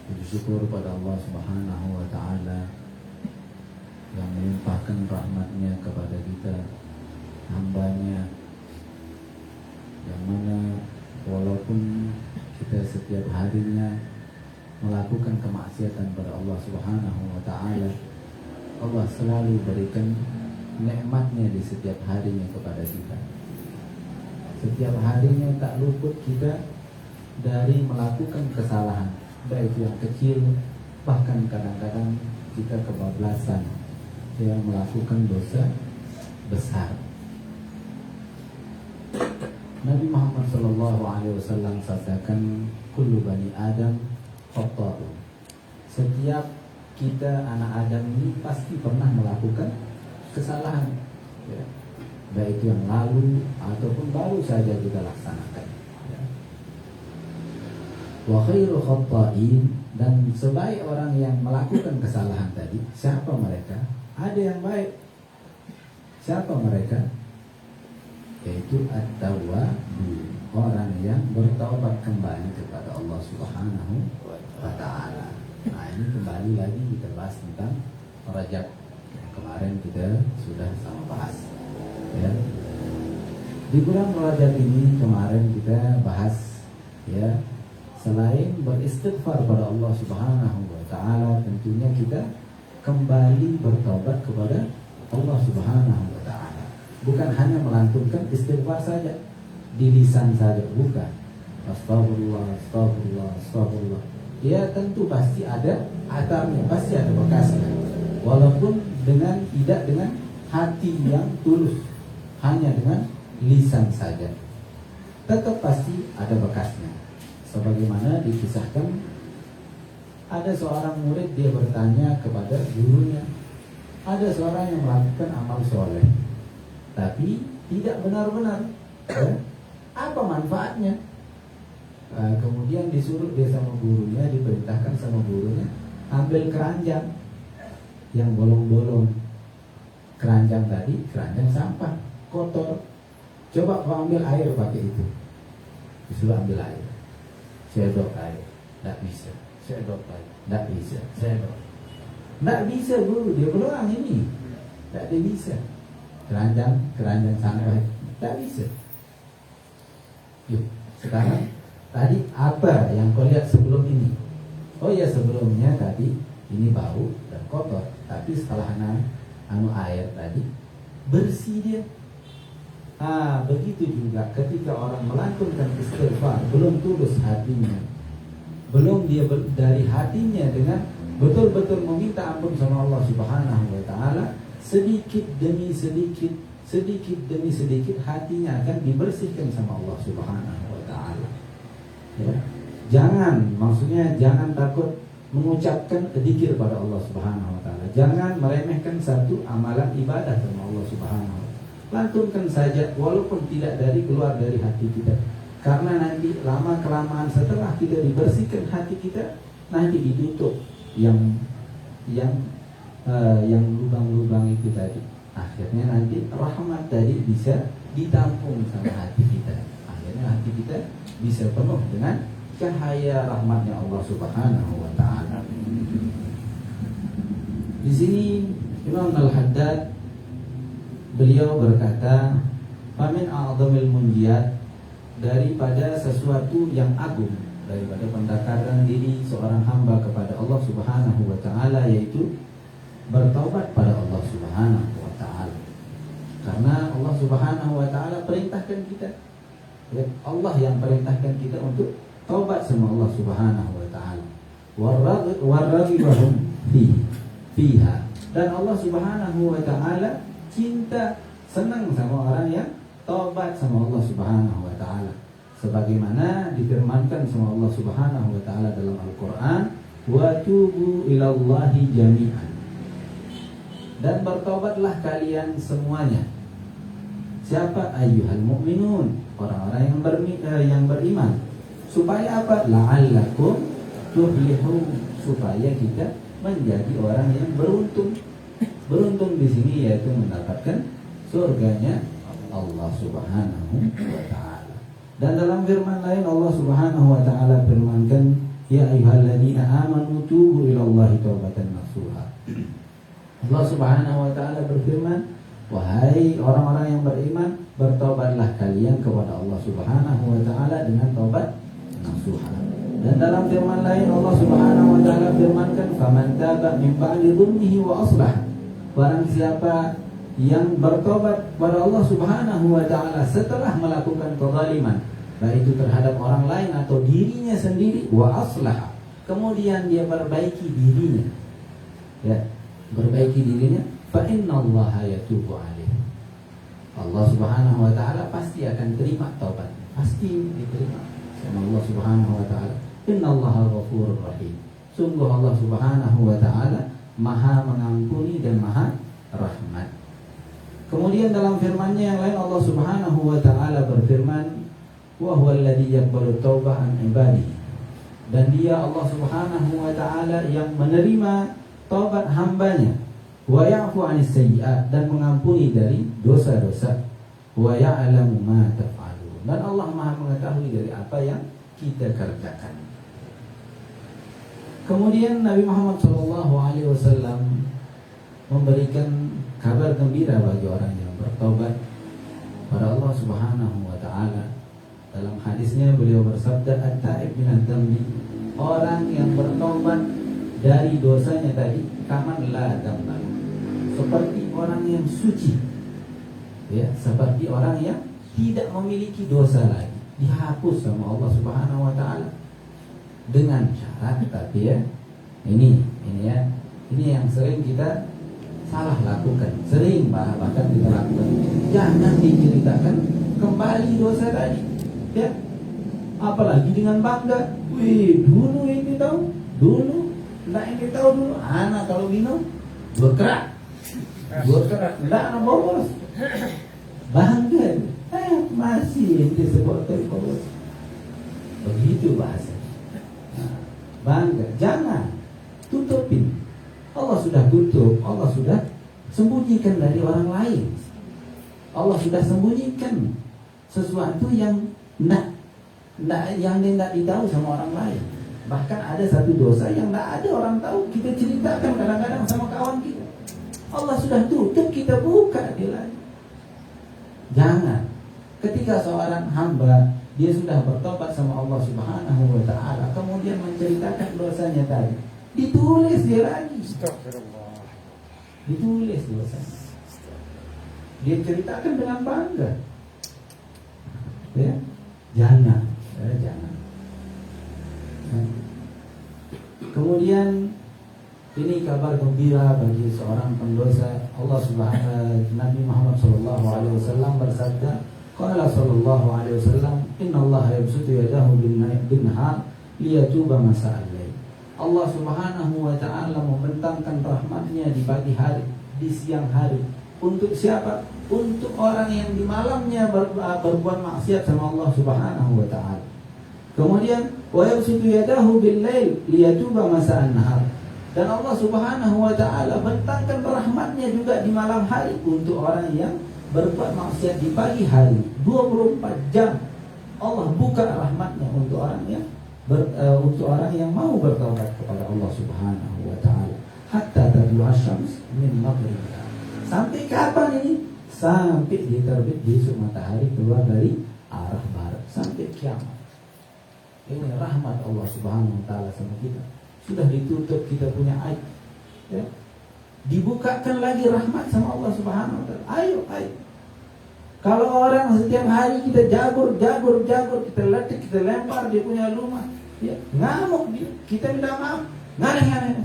Puji syukur pada Allah Subhanahu wa Ta'ala yang melimpahkan rahmatnya kepada kita, hambanya, yang mana walaupun kita setiap harinya melakukan kemaksiatan pada Allah Subhanahu wa Ta'ala, Allah selalu berikan nikmatnya di setiap harinya kepada kita. Setiap harinya tak luput kita dari melakukan kesalahan, baik yang kecil, bahkan kadang-kadang kita kebablasan yang melakukan dosa besar. Nabi Muhammad SAW sabdakan, kullu bani Adam khata'un. Setiap kita anak Adam ini pasti pernah melakukan kesalahan, ya. Baik yang lalu ataupun baru saja kita laksanakan, ya. Wa khairu khata'in, dan sebaik orang yang melakukan kesalahan tadi, siapa mereka? Ada yang baik. Siapa mereka? Yaitu at-tawwabun, orang yang bertaubat kembali kepada Allah Subhanahu wa Ta'ala. Nah, ini kembali lagi kita bahas tentang Rajab yang kemarin kita sudah sama bahas, ya. Di bulan Rajab ini kemarin kita bahas, ya, selain beristighfar pada Allah Subhanahu wa Ta'ala, tentunya kita kembali bertaubat kepada Allah Subhanahu wa Ta'ala. Bukan hanya melantunkan istighfar saja di lisan saja, bukan. Astagfirullah, astagfirullah, astagfirullah. Ya tentu pasti ada atharnya, pasti ada bekasnya. Walaupun tidak dengan hati yang tulus, hanya dengan lisan saja, tetap pasti ada bekasnya. Sebagaimana dikisahkan, ada seorang murid, dia bertanya kepada gurunya, ada seorang yang melakukan amal soleh tapi tidak benar-benar, ya, apa manfaatnya? Kemudian disuruh dia sama gurunya, diperintahkan sama gurunya, ambil keranjang yang bolong-bolong. Keranjang tadi, keranjang sampah, kotor. Coba kau ambil air pakai itu. Disuruh ambil air, sedot air, tidak bisa. Sedot air, tidak bisa. Sedot, tidak bisa guru, dia peluang ini, tidak bisa. Keranjang sampah, tidak bisa. Yuk, sekarang tadi apa yang kau lihat sebelum ini? Oh ya, sebelumnya tadi ini bau dan kotor, tapi setelah air tadi bersih dia. Begitu juga ketika orang melantunkan istighfar, belum tulus hatinya, belum dia dari hatinya dengan betul-betul meminta ampun sama Allah Subhanahu wa Ta'ala, sedikit demi sedikit, hatinya akan dibersihkan sama Allah Subhanahu wa Ta'ala, ya. Maksudnya jangan takut mengucapkan dzikir pada Allah Subhanahu wa Ta'ala. Jangan meremehkan satu amalan ibadah sama Allah Subhanahu wa Ta'ala. Lantunkan saja walaupun tidak keluar dari hati kita. Karena nanti lama-kelamaan setelah kita dibersihkan hati kita, nanti ditutup yang lubang-lubang itu tadi. Akhirnya nanti rahmat tadi bisa ditampung sama hati kita. Akhirnya hati kita bisa penuh dengan cahaya rahmatnya Allah Subhanahu wa Ta'ala. Di sini Imam Al-Haddad beliau berkata, "Famin a'dhamil munjiyat", daripada sesuatu yang agung, daripada pendekatan diri seorang hamba kepada Allah Subhanahu wa Ta'ala, yaitu bertaubat pada Allah Subhanahu wa Ta'ala. Karena Allah Subhanahu wa Ta'ala perintahkan kita, Allah yang perintahkan kita untuk taubat sama Allah Subhanahu wa Ta'ala. Warraghibahum fiha, dan Allah Subhanahu wa Ta'ala cinta, senang sama orang yang taubat sama Allah Subhanahu wa Ta'ala. Sebagaimana difirmankan sama Allah Subhanahu wa Ta'ala dalam Al-Quran, wa tubu ilallahi jami'an, dan bertobatlah kalian semuanya. Siapa? Ayyuhal mu'minun, orang-orang yang beriman. Supaya apa? La'allakum tuflihun, supaya kita menjadi orang yang beruntung. Beruntung di sini yaitu mendapatkan surganya Allah Subhanahu wa Ta'ala. Dan dalam firman lain Allah Subhanahu wa Ta'ala firmankan, Ya ayyuhalladzina amanu tubu ilallahi taubatan nasuha. Allah Subhanahu wa taala berfirman, wahai orang-orang yang beriman, bertobatlah kalian kepada Allah Subhanahu wa taala dengan taubat nasuha. Dan dalam firman lain Allah Subhanahu wa taala firmankan, faman taba min ba'di dzulmihi wa aslah. Barang siapa yang bertobat kepada Allah Subhanahu wa taala setelah melakukan kezaliman, baik itu terhadap orang lain atau dirinya sendiri, wa aslah, kemudian dia perbaiki dirinya, ya, perbaiki dirinya, fa innallaha yatubu alaih. Allah Subhanahu wa taala pasti akan terima taubat, pasti diterima sama Allah Subhanahu wa taala. Innallaha ghafurur rahim. Sungguh Allah Subhanahu wa taala Maha mengampuni dan Maha rahmat. Kemudian dalam firman-Nya yang lain Allah Subhanahu wa taala berfirman, wa huwal ladzi yaqbalu taubah an ibadihi. Dan dia Allah Subhanahu wa taala yang menerima taubat hambanya, wa ya'fu 'anis sayyi'at, dan mengampuni dari dosa-dosa, wa ya'lamu ma taf'alun, dan Allah Maha mengetahui dari apa yang kita kerjakan. Kemudian Nabi Muhammad SAW memberikan kabar gembira bagi orang yang bertobat pada Allah Subhanahu wa taala. Dalam hadisnya beliau bersabda, at-ta'ib minadz dzambi, orang yang bertobat dari dosanya tadi, kaman la dzamba, seperti orang yang suci, ya, seperti orang yang tidak memiliki dosa lagi, dihapus sama Allah Subhanahu wa taala. Dengan syarat, tapi ya, ini ya, ini yang sering kita salah lakukan, sering bahkan kita lakukan. Jangan diceritakan kembali dosa tadi, ya, apalagi dengan bangga. Wih, dulu ini tahu, dulu, enggak ini tahu dulu. Anak kalau minum berkerak, enggak anak bolos, bangga. Masih ini sebut bolos, begitu bahasa. Bangga, jangan tutupin. Allah sudah tutup, Allah sudah sembunyikan dari orang lain. Allah sudah sembunyikan sesuatu yang yang tidak ditahu sama orang lain. Bahkan ada satu dosa yang tidak ada orang tahu, kita ceritakan kadang-kadang sama kawan kita. Allah sudah tutup, kita buka dia lagi. Jangan. Ketika seorang hamba dia sudah bertobat sama Allah Subhanahu wa taala, kemudian menceritakan dosanya tadi, ditulis dia lagi. Astagfirullah. Ditulis dosanya. Dia ceritakan dengan bangga. Ya, jangan, jangan. Kemudian ini kabar gembira bagi seorang pendosa. Allah Subhanahu Nabi Muhammad SAW bersabda, qala sallallahu alaihi wasallam, innallaha yabsutu yadahu bin-nahar liyatuba masa'al lail. Allah Subhanahu wa taala membentangkan rahmatnya di pagi hari, di siang hari. Untuk siapa? Untuk orang yang di malamnya berbuat maksiat sama Allah Subhanahu wa taala. Kemudian wa yabsutu yadahu bil-lail liyatuba masa'an nahar. Dan Allah Subhanahu wa taala bentangkan rahmatnya juga di malam hari untuk orang yang berbuat maksiat di pagi hari. 24 jam Allah buka rahmatnya untuk orang yang untuk orang yang mau bertaubat kepada Allah Subhanahu wa taala. Hatta tadlu asy-syams min maghribiha. Sampai kapan ini? Sampai dia terbit besok matahari keluar dari arah barat, sampai kiamat. Ini rahmat Allah Subhanahu wa taala sama kita. Sudah ditutup kita punya aib, ya. Dibukakan lagi rahmat sama Allah Subhanahu wa taala. Ayo. Kalau orang setiap hari kita jagur, kita letik, kita lempar dia punya rumah, ya, ngamuk dia, kita minta maaf, ngareh.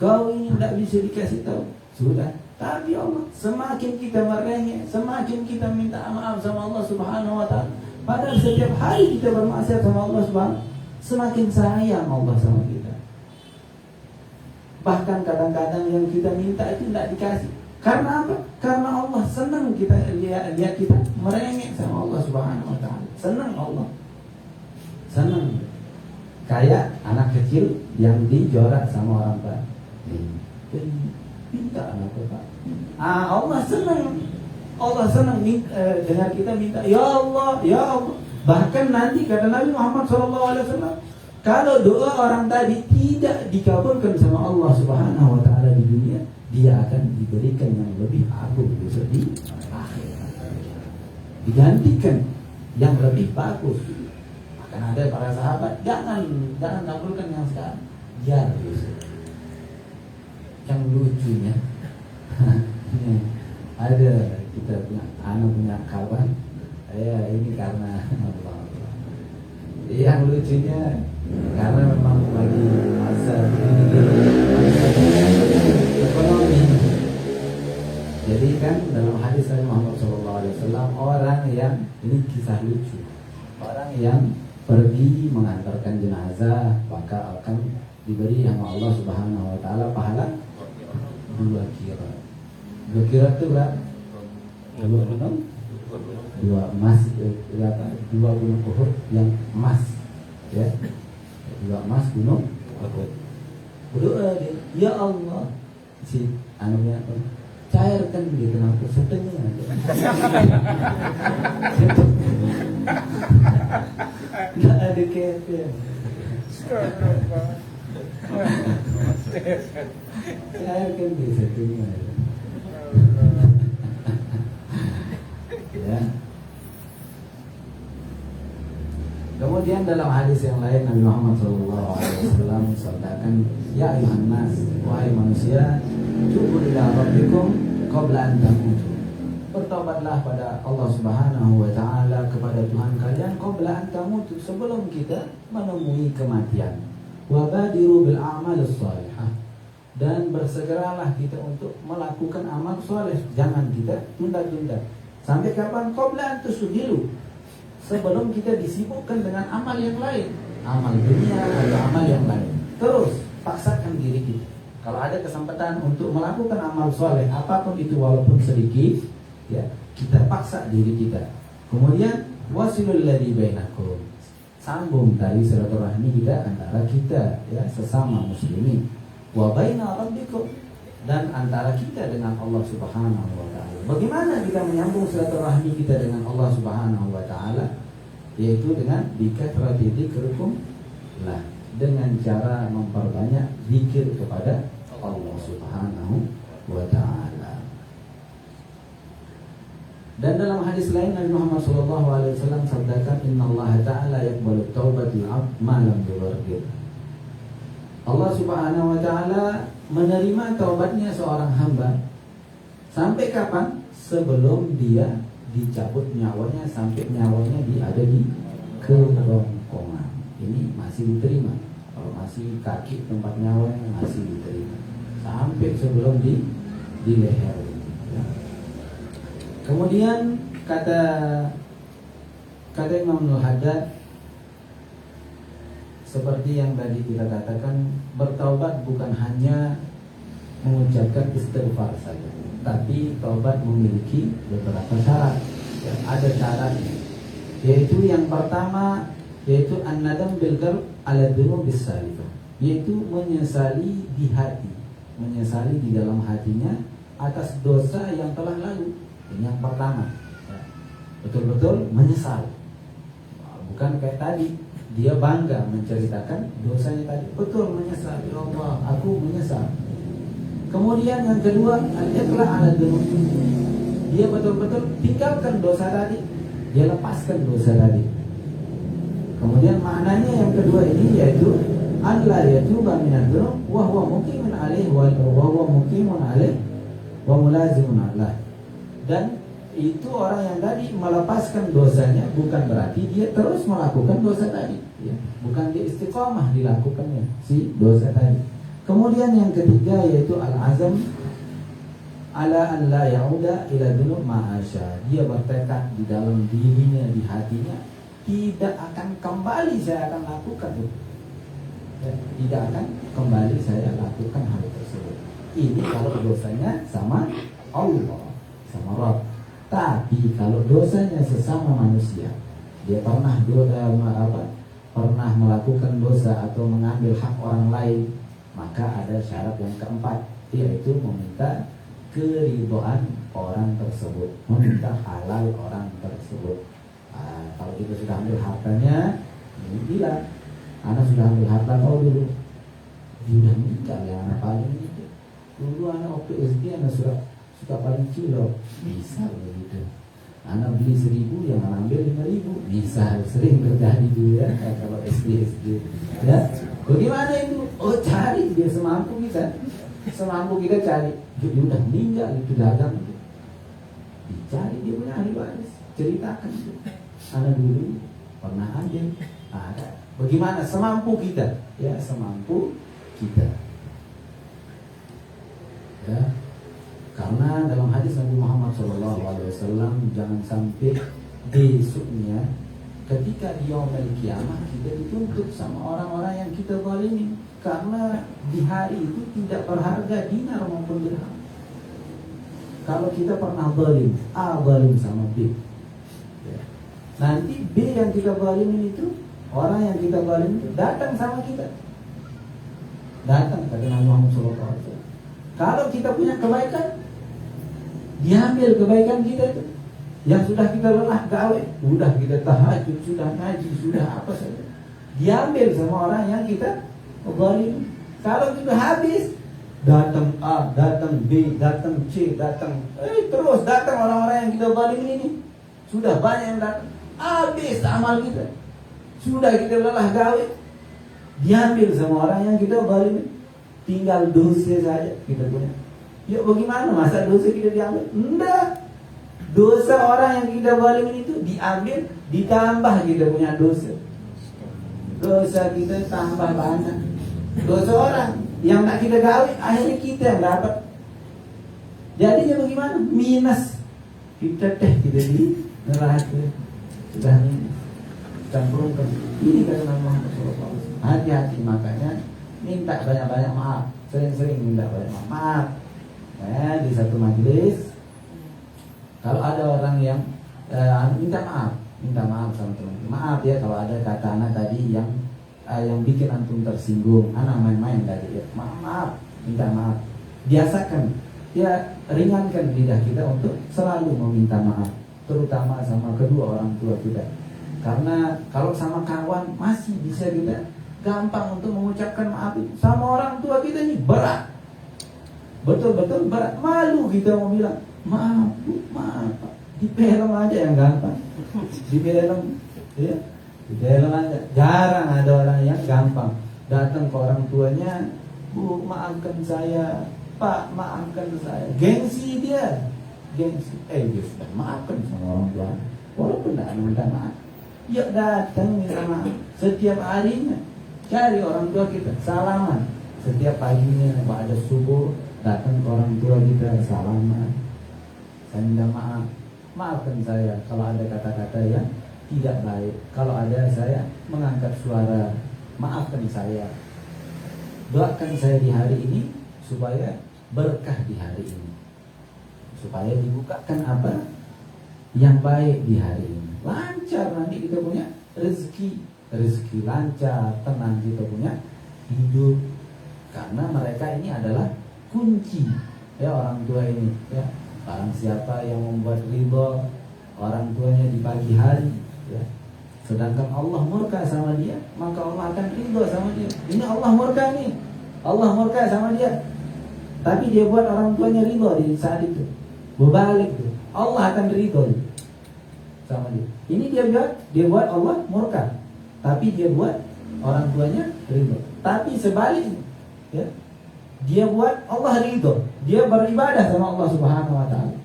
Kau ini tidak bisa dikasih tahu, sudah. Tapi Allah, semakin kita merengek, semakin kita minta maaf sama Allah Subhanahu wa taala. Padahal setiap hari kita bermaksiat sama Allah Subhanahu, semakin sayang Allah sama kita. Bahkan kadang-kadang yang kita minta itu tidak dikasih. Karena apa? Karena Allah senang kita lihat kita merengek sama Allah Subhanahu wa taala. Senang Allah. Senang. Kayak anak kecil yang dijorak sama orang tua. Minta anak tua. Allah senang. Allah senang dengan kita minta, ya Allah, ya Allah. Bahkan nanti kata Nabi Muhammad SAW, Kalau doa orang tadi tidak dikabulkan sama Allah Subhanahu wa taala di dunia, dia akan diberikan yang lebih agung besok di akhirat. Digantikan yang lebih bagus. Akan ada para sahabat, jangan kabulkan yang sekarang. Biar besok. Yang lucunya ada kita punya punya kawan, ini karena Allah. Yang lucunya karena memang lagi masa ekonomi. Jadi kan dalam hadis Nabi Muhammad SAW, orang yang, ini kisah lucu, orang yang pergi mengantarkan jenazah maka akan diberi sama Allah Subhanahu wa taala pahala 2 kira. 2 kira itu berapa? 2 emas, berapa? 2 gunung Uhud yang emas, ya. 2 emas gunung Uhud. Berdoa dia, ya Allah, si anunya cairkan dia, kenapa setengah aja. Nggak ada kayaknya. Cairkan dia setengah aja. Ya. Kemudian dalam hadis yang lain Nabi Muhammad SAW sabdakan, ya ayuhan nas, wahai manusia, tubu ila rabbikum qabla an tamutu. Bertobatlah pada Allah Subhanahu wa taala, kepada Tuhan kalian, qabla an tamutu, sebelum kita menemui kematian. Wa badiru bil a'malis shalihah, dan bersegeralah kita untuk melakukan amal soleh, jangan kita tunda-tunda. Sampai kapan? Qabla an tusudilu, sebelum kita disibukkan dengan amal yang lain, amal dunia atau amal yang lain. Terus paksakan diri kita. Kalau ada kesempatan untuk melakukan amal soleh, apapun itu walaupun sedikit, ya kita paksa diri kita. Kemudian wasilul ladzi bainakum, sambung tali silaturahmi kita antara kita, ya, sesama muslimin. Wa baina rabbikum, dan antara kita dengan Allah Subhanahu wa taala. Bagaimana kita menyambung silaturahmi kita dengan Allah Subhanahu wa taala? Yaitu dengan bikathrati dzikrikum lah, dengan cara memperbanyak zikir kepada Allah Subhanahu wa taala. Dan dalam hadis lain Nabi Muhammad SAW sabdakan, innallaha ta'ala yaqbalu taubatal 'abd ma lam yughargir. Allah Subhanahu wa taala menerima taubatnya seorang hamba sampai kapan? Sebelum dia dicabut nyawanya, sampai nyawanya ada di kerongkongan. Ini masih diterima. Kalau masih kaki tempat nyawanya masih diterima. Sampai sebelum di leher. Ya. Kemudian kata Imam Al-Haddad, seperti yang tadi kita katakan, bertaubat bukan hanya mengucapkan istighfar saja, tapi taubat memiliki beberapa syarat. Ya, ada syaratnya, yaitu yang pertama, yaitu an-nadam bil qalb ala dzunubis salifah, yaitu menyesali di hati, menyesali di dalam hatinya atas dosa yang telah lalu. Ini yang pertama, ya, betul-betul menyesal, bukan kayak tadi dia bangga menceritakan dosanya tadi, betul menyesal, ya Allah aku menyesal. Kemudian yang kedua, al-iqla' ala dzunub, dia betul-betul tinggalkan dosa tadi, dia lepaskan dosa tadi. Kemudian maknanya yang kedua ini yaitu alla yatuba min adz-dzunub wa huwa muqimun alaihi wa huwa muqimun alaihi wa mulazimun Allah. Dan itu orang yang tadi melepaskan dosanya, bukan berarti dia terus melakukan dosa tadi, ya. Bukan dia istiqamah dilakukannya si dosa tadi. Kemudian yang ketiga yaitu al-azam ala an la ya'uda ila dzunub ma'asya. Dia bertekad di dalam dirinya, di hatinya, tidak akan kembali saya akan lakukan itu. Ya, tidak akan kembali saya lakukan hal tersebut. Ini kalau dosanya sama Allah, sama Rabb. Tapi kalau dosanya sesama manusia, dia pernah pernah melakukan dosa atau mengambil hak orang lain, maka ada syarat yang keempat, yaitu meminta keridhaan orang tersebut, meminta halal orang tersebut. Kalau kita sudah ambil hartanya, ini bilang anak sudah ambil harta kau dulu, dia udah meninggal ya anak paling itu. Dulu anak waktu SD anak suka paling kilo, misal begitu. Anak beli 1.000 yang ambil 5.000, misal sering terjadi dulu ya kalau SD ya. Bagaimana itu? Oh cari dia semampu kita cari. Dia udah meninggal itu dagang itu. Dicari dia punya ahli waris, ceritakan itu. Anak dulu pernah ambil, ada. Bagaimana semampu kita? Ya semampu kita. Ya. Karena dalam hadis Nabi Muhammad SAW, jangan sampai besoknya ketika di yaumul kiamah kita dituntut sama orang-orang yang kita zalimi, karena di hari itu tidak berharga dinar maupun dirham. Kalau kita pernah zalim, A zalim sama B, ya. Nanti B yang kita zalimin itu, orang yang kita zalim itu datang sama kita, datang kata Nabi Muhammad SAW. Kalau kita punya kebaikan, diambil kebaikan kita itu yang sudah kita lelah gawe, sudah kita tahajud, sudah ngaji, sudah apa saja, diambil sama orang yang kita zalim. Kalau kita habis, datang A, datang B, datang C, datang terus datang orang-orang yang kita zalim ini. Sudah banyak yang datang, habis amal kita, sudah kita lelah gawe, diambil sama orang yang kita zalim. Tinggal dosa saja kita punya. Ya bagaimana masa dosa kita diambil? Enggak. Dosa orang yang kita zalimin itu diambil, ditambah kita punya dosa. Dosa kita tambah banyak. Dosa orang yang tak kita gawe, akhirnya kita yang dapat. Jadinya bagaimana? Minus. Kita kita di neraka. Sudah minus. Campurkan. Ini kata Nabi Muhammad SAW. Hati-hati, makanya minta banyak-banyak maaf. Sering-sering minta banyak maaf. Di satu majelis, kalau ada orang yang minta maaf sama teman, maaf ya kalau ada kata anak tadi yang bikin antum tersinggung, anak main-main tadi ya, maaf, minta maaf, biasakan, ya ringankan lidah kita untuk selalu meminta maaf, terutama sama kedua orang tua kita, karena kalau sama kawan masih bisa kita gampang untuk mengucapkan maaf, sama orang tua kita ini berat. Betul-betul berat, malu kita mau bilang maaf bu, maaf pak. Di film aja yang gampang, di film ya, di film aja jarang ada orang yang gampang datang ke orang tuanya, bu maafkan saya, pak maafkan saya, gengsi dia, dia sudah maafkan sama orang tua walaupun tidak minta maaf, ya datang minta maaf setiap harinya, cari orang tua kita, salaman setiap paginya, ada subuh datang ke orang tua kita, salaman, saya minta maaf, maafkan saya kalau ada kata-kata yang tidak baik, kalau ada saya mengangkat suara, maafkan saya, doakan saya di hari ini supaya berkah di hari ini, supaya dibukakan apa yang baik di hari ini, lancar nanti kita punya rezeki lancar, tenang kita punya hidup, karena mereka ini adalah kunci ya orang tua ini ya. Barang siapa yang membuat ridho orang tuanya di pagi hari ya, sedangkan Allah murka sama dia, maka Allah akan ridho sama dia. Ini Allah murka nih, Allah murka sama dia, tapi dia buat orang tuanya ridho di saat itu, berbalik tuh, Allah akan ridho sama dia. Ini dia buat Allah murka, tapi dia buat orang tuanya ridho. Tapi sebaliknya ya, dia buat Allah ridho, dia beribadah sama Allah Subhanahu wa ta'ala,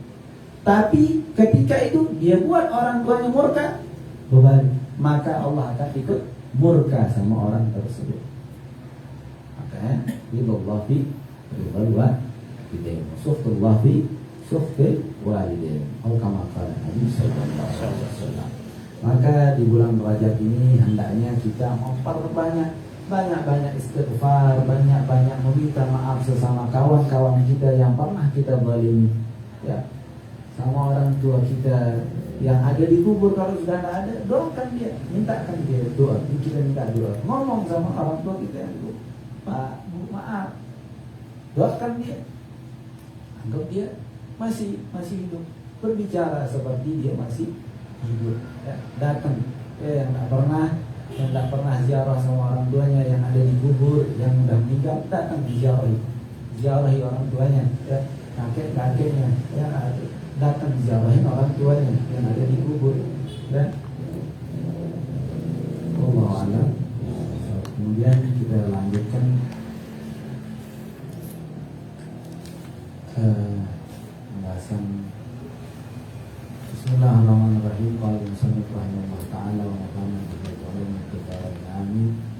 tapi ketika itu dia buat orang tuanya murka, berbalik, maka Allah akan ikut murka sama orang tersebut. Maka ridho fi ridho walidain, sufdullah fi sufdil walidain, atau kama qala Nabi sallallahu alaihi wasallam. Maka di bulan Rajab ini hendaknya kita memperbanyak banyak-banyak istighfar, banyak-banyak meminta maaf sesama kawan-kawan kita yang pernah kita zalimi ya, sama orang tua kita yang ada di kubur. Kalau sudah tidak ada, doakan dia, mintakan dia doa, kita minta doa, ngomong sama orang tua kita yang itu, pak, bu, maaf, doakan dia, anggap dia masih hidup, berbicara seperti dia masih hidup ya. Datang yang tak pernah yang tidak pernah ziarah sama orang tuanya yang ada di kubur, yang sudah meninggal, datang ziarahi orang tuanya, ya, kakek-kakeknya, ya, datang ziarahin orang tuanya yang ada di kubur, ya. Allah alam. Kemudian kita lanjutkan pembahasan. Bismillahirrahmanirrahim. Qala musannif rahimahullah ta'ala wa nafa'ana bihi wa 'alama. Amin.